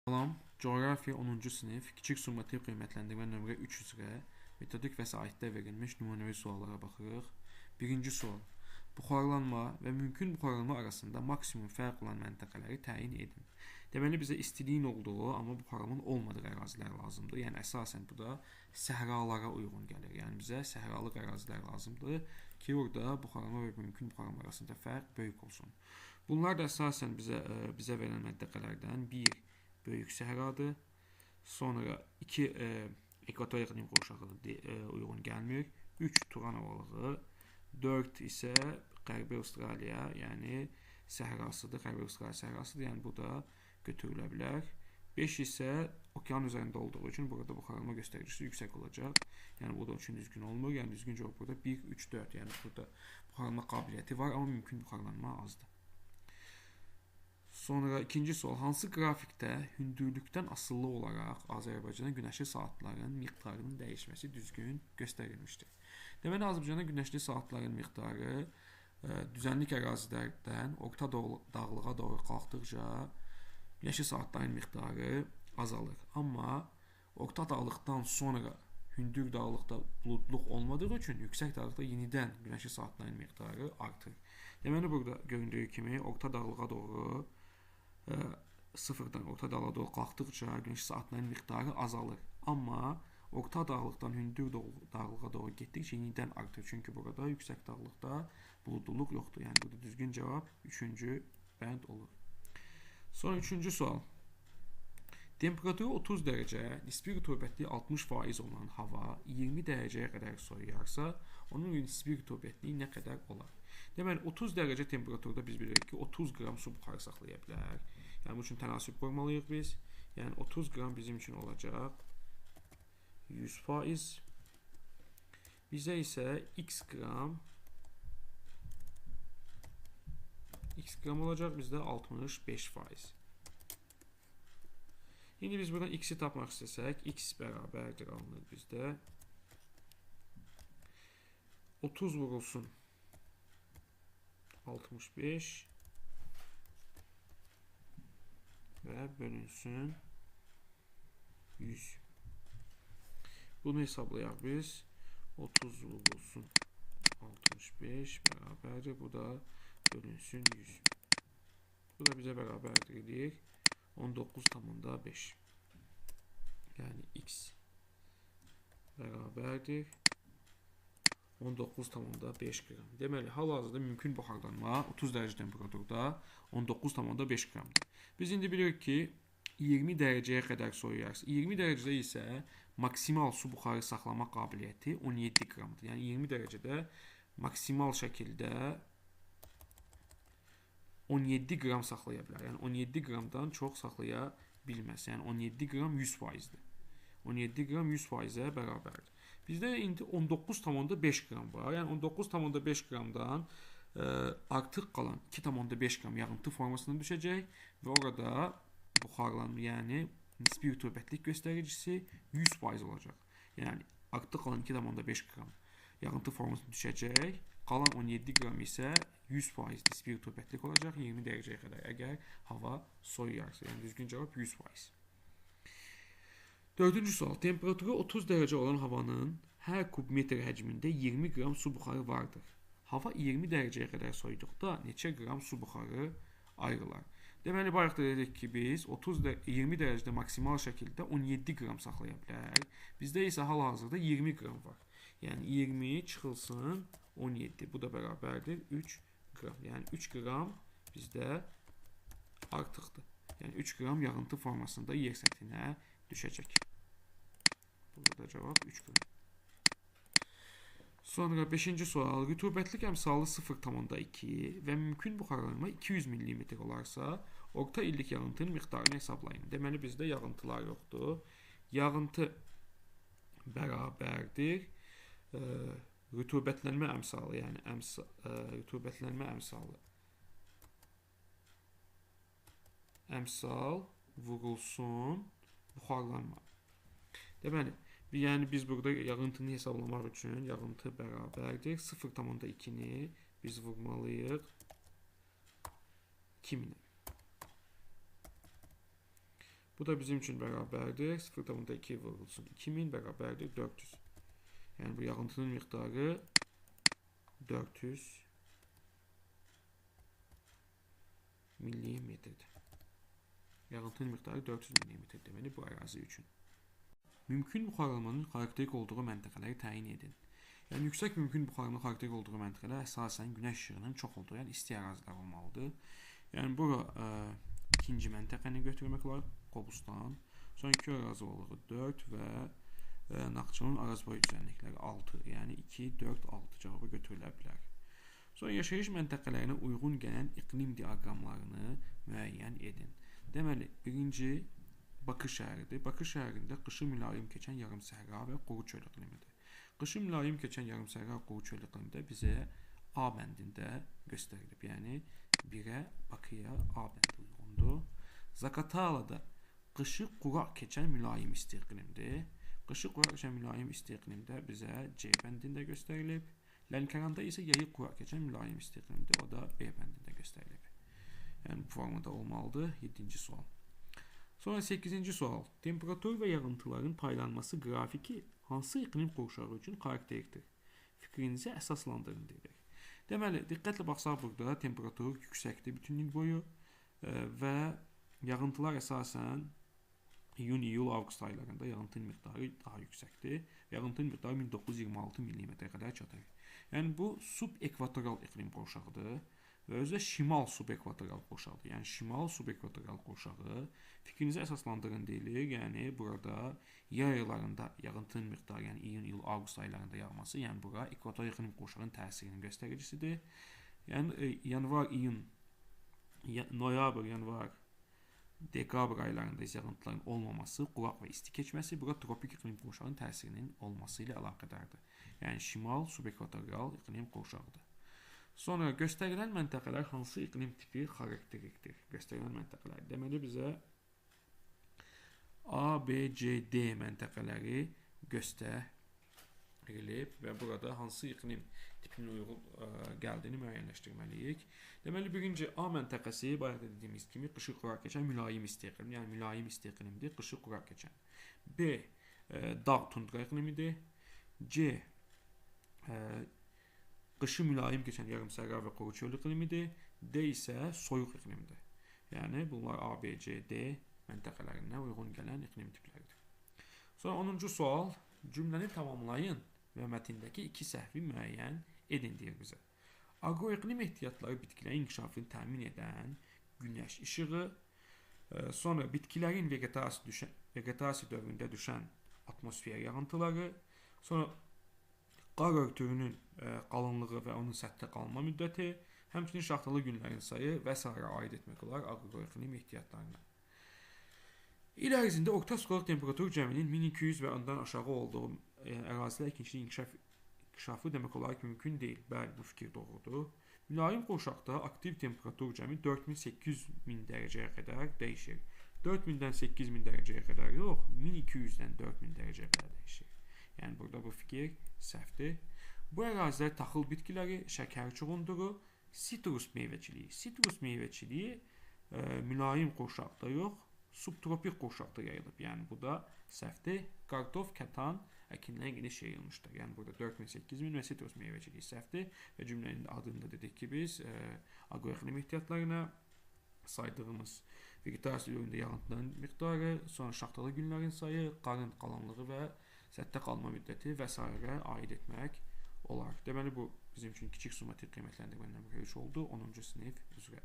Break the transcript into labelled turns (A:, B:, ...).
A: Salam, coğrafya 10-cu sinif, kiçik summativ qiymətləndirmə nömrə 3 üzrə metodik vəsaitdə verilmiş nümunəvi suallara baxırıq. Birinci sual. Buxarlanma və mümkün buxarlanma arasında maksimum fərq olan məntəqələri təyin edin. Deməli, bizə istiliyin olduğu, amma buxarlanmanın olmadığı ərazilər lazımdır. Yəni, əsasən bu da səhralara uyğun gəlir. Yəni, bizə səhralıq ərazilər lazımdır ki, orada buxarlanma və mümkün buxarlanma arasında fərq böyük olsun. Bunlar da əsasən bizə verilən məntəqələrdən 1. Böyük səhradır. Sonra 2 ekvator iqlim qurşağıdır, uyğun gəlmir. 3 Turan ovalığı. 4 isə Qərbi Avstraliya, yəni səhrasıdır. Qərbi Avstraliya səhrasıdır, yəni bu da götürülə bilər. 5 isə okean üzərində olduğu üçün burada buxarlanma göstəricisi yüksək olacaq. Yəni bu da üçün düzgün olmur. Yəni düzgün cavab burada 1, 3, 4. Yəni burada buxarlanma qabiliyyəti var, amma mümkün buxarlanma azdır. Sonra ikinci sual. Hansı qrafikdə hündürlükdən asılı olaraq Azərbaycana günəşli saatların miqdarının dəyişməsi düzgün göstərilmişdir? Deməli, Azərbaycana günəşli saatların miqdarı düzənlik ərazilərdən orta dağlığa doğru qalxdıqca günəşli saatların miqdarı azalır. Amma orta dağlıqdan sonra hündür dağlıqda buludluq olmadığı üçün yüksək dağlıqda yenidən günəşli saatların miqdarı artır. Deməli, burada göründüyü kimi orta dağlığa doğru sıfırdan orta dağlığa doğru qalxdıqca günəşli saatların miqdarı azalır. Amma orta dağlıqdan hündür dağlığa doğru getdikcə yenidən artır. Çünki burada yüksək dağlıqda buludluluq yoxdur. Yəni burada düzgün cavab 3-cü bənd olur. Sonra 3-cü sual. Temperaturu 30 dərəcə, nisbi rütubətliyi 60% olan hava 20 dərəcəyə qədər soyuyarsa, onun nisbi rütubətliyi nə qədər olar? Deməli, 30 dərəcə temperaturda biz bilirik ki, 30 qram su buxarı saxlaya bilər. Yəni, bu üçün tənasüb qoymalıyıq biz. Yəni, 30 qram bizim üçün olacaq 100%. Bizə isə x qram olacaq, bizdə 65%. İndi biz buradan x-i tapmaq istəsək, x bərabərdir alınır bizdə. 30 vurulsun 65 və bölünsün 100. Bunu hesablayaq biz. 30 vurulsun 65 bərabərdir. Bu da bölünsün 100. Bu da bizə bərabərdir edir 19,5. Yəni x bərabərdir 19,5 qram. Deməli, hal-hazırda mümkün buxarlanma 30 dərəcə temperaturda 19,5 qramdır. Biz indi bilirik ki, 20 dərəcəyə qədər soyuyarsa, 20 dərəcədə isə maksimal su buxarı saxlama qabiliyyəti 17 qramdır. Yəni 20 dərəcədə maksimal şəkildə 17 qram saxlaya bilər. Yəni 17 qramdan çox saxlaya bilməz. Yəni 17 qram 100%-dir. 17 qram 100%-ə bərabərdir. Bizdə indi 19,5 qram var. Yəni 19,5 qramdan artıq qalan 2,5 qram yağıntı formasına düşəcək və orada buxarlanma, yəni nisbi rütubətlik göstəricisi 100% olacaq. Yəni artıq qalan 2,5 qram yağıntı formasına düşəcək. Qalan 17 qram isə 100% nisbi rütubətlik olacaq 20 dərəcəyə qədər əgər hava soyuyarsa. Yəni düzgün cavab 100%. Dördüncü sual. Temperaturu 30 dərəcə olan havanın hər kubmetr həcmində 20 qram su buxarı vardır. Hava 20 dərəcəyə qədər soyuduqda neçə qram su buxarı ayrılar? Deməli, bayaq da dedik ki, biz 20 dərəcədə maksimal şəkildə 17 qram saxlaya bilər. Bizdə isə hal-hazırda 20 qram var. Yəni 20 çıxılsın 17. Bu da bərabərdir 3 qram. Yəni 3 qram bizdə artıqdır. Yəni 3 qram yağıntı formasında yer səthinə düşəcək. Burada da cavab 3 qram. Sonra 5-ci sual. Rütubətlik əmsalı 0,2 və mümkün buxarlanma 200 mm olarsa, orta illik yağıntının miqdarını hesablayın. Deməli, bizdə yağıntılar yoxdur. Yağıntı bərabərdir rütubətlənmə əmsalı, yəni rütubətlənmə əmsalı. Əmsal vurulsun buxarlanma. Deməli, yəni biz burada yağıntını hesablamaq üçün yağıntı bərabərdir 0,2-ni biz vurmalıyıq 2000-ə. Bu da bizim üçün bərabərdir. 0,2 vurulsun 2000 bərabərdir 400. Yəni bu yağıntının miqdarı 400 millimetrdir. Yağıntının miqdarı 400 millimetr deməli bu ərazi üçün. Mümkün buxarlanmanın xarakterik olduğu məntəqələri təyin edin. Yəni yüksək mümkün buxarlanmanın xarakterik olduğu məntəqələr əsasən günəş işığının çox olduğu, yəni isti ərazilər olmalıdır. Yəni bura ikinci məntəqəni götürmək olar, Qobustan. Sonraki ərazılığı 4 və Naxçıvanın arazboy düzənlikləri 6, yəni 2, 4, 6 cavabı götürülə bilər. Sonra yaşayış məntəqələrinə uyğun gələn iqlim diaqramlarını müəyyən edin. Deməli, birinci Bakı şəhəridir. Bakı şəhərində qışı mülayim keçən yarım səhra və quru çöl iqlimidir. Qışı mülayim keçən yarım səhra və quru çöl iqlimdə bizə A bəndində göstərilib. Yəni 1-ə Bakıya A bəndi uyğundur. Zaqatalada qışı quraq keçən mülayim isti iqlimdir. Qışı quraq keçən mülayim isti iqlimdə bizə C bəndində göstərilib. Lənkəranda isə yayı quraq keçən mülayim isti iqlimdir. O da B bəndində göstərilib. Yəni bu formada olmalıdır. 7-ci sual. Sonra 8-ci sual. Temperatur və yağıntıların paylanması qrafiki hansı iqlim qurşağı üçün xarakterikdir? Fikrinizi əsaslandırın deyilir. Deməli, diqqətlə baxsaq burada temperatur yüksəkdir bütün il boyu və yağıntılar əsasən iyun, iyul, avqust aylarında yağıntının miqdarı daha yüksəkdir. Yağıntının miqdarı 1926 mm-ə qədər çatır. Yəni bu subekvatoral iqlim qurşağıdır və özü də şimal subekvatoral qurşağıdır. Yəni şimal subekvatoral qurşağı fikrinizi əsaslandırın deyilir. Yəni burada yay aylarında yağıntının miqdarı, yəni iyun, iyul, avqust aylarında yağması, yəni bura ekvator iqlim qurşağının təsirinin göstəricisidir. Yəni yanvar, iyun, noyabr, yanvar, dekabr aylarında yağıntıların olmaması, quraq və isti keçməsi bura tropik iqlim qurşağının təsirinin olması ilə əlaqədardır. Yəni şimal subekvatoral iqlim qurşağıdır. Sonra göstərilən məntəqələr hansı iqlim tipi xarakterikdir? Göstərilən məntəqələr. Deməli bizə A, B, C, D məntəqələri göstərilib və burada hansı iqlim tipinin uyğun gəldiyini müəyyənləşdirməliyik. Deməli birinci A məntəqəsi bayaq da dediyimiz kimi qışı quraq keçən mülayim isti iqlim, yəni mülayim isti iqlimdir, qışı quraq keçən. B dağ tundra iqlimidir. C qışı mülayim keçən yarımsəhra və quru çöl iqlimidir. D isə soyuq iqlimdir. Yəni bunlar A, B, C, D məntəqələrinə uyğun gələn iqlim tipləridir. Sonra 10-cu sual. Cümləni tamamlayın və mətndəki iki səhvi müəyyən edin deyir bizə. Aqroiqlim ehtiyatları bitkilərin inkişafını təmin edən günəş işığı, sonra bitkilərin vegetasiya dövründə düşən atmosfer yağıntıları, sonra qar örtüyünün qalınlığı və onun səthdə qalma müddəti, həmçinin şaxtalı günlərin sayı və s. aid etmək olar aqroiqlim ehtiyatlarına. İl ərzində orta skalıq temperatur cəminin 1200 və ondan aşağı olduğu ərazilər əkinçiliyin inkişafı demək olar ki, mümkün deyil. Bəli, bu fikir doğrudur. Mülayim qurşaqda aktiv temperatur cəmi 4800-1000 dərəcəyə qədər dəyişir. 4000-dən 8000 dərəcəyə qədər yox, 1200-dən 4000 dərəcəyə qədər dəyişir. Yəni burada bu fikir səhvdir. Bu ərazilər taxıl bitkiləri, şəkər çuğunduru, sitrus meyvəçiliyi. Sitrus meyvəçiliyi mülayim qurşaqda yox, subtropik qurşaqda yayılıb. Yəni bu da səhvdir. Qartof, kətan əkinlərin geniş yayılmışdır. Yəni burada 4000-8000 və sitrus meyvəçiliyi səhvdir və cümlənin adında dedik ki biz aqroiqlim ehtiyatlarına saydığımız vegetasiya dövründə yağıntıların miqdarı, sonra şaxtalı günlərin sayı, qarın qalınlığı və səthdə qalma müddəti və s. aid etmək olar. Deməli bu bizim üçün kiçik summativ qiymətləndirmə nömrə 3 oldu 10-cu sinif üzrə.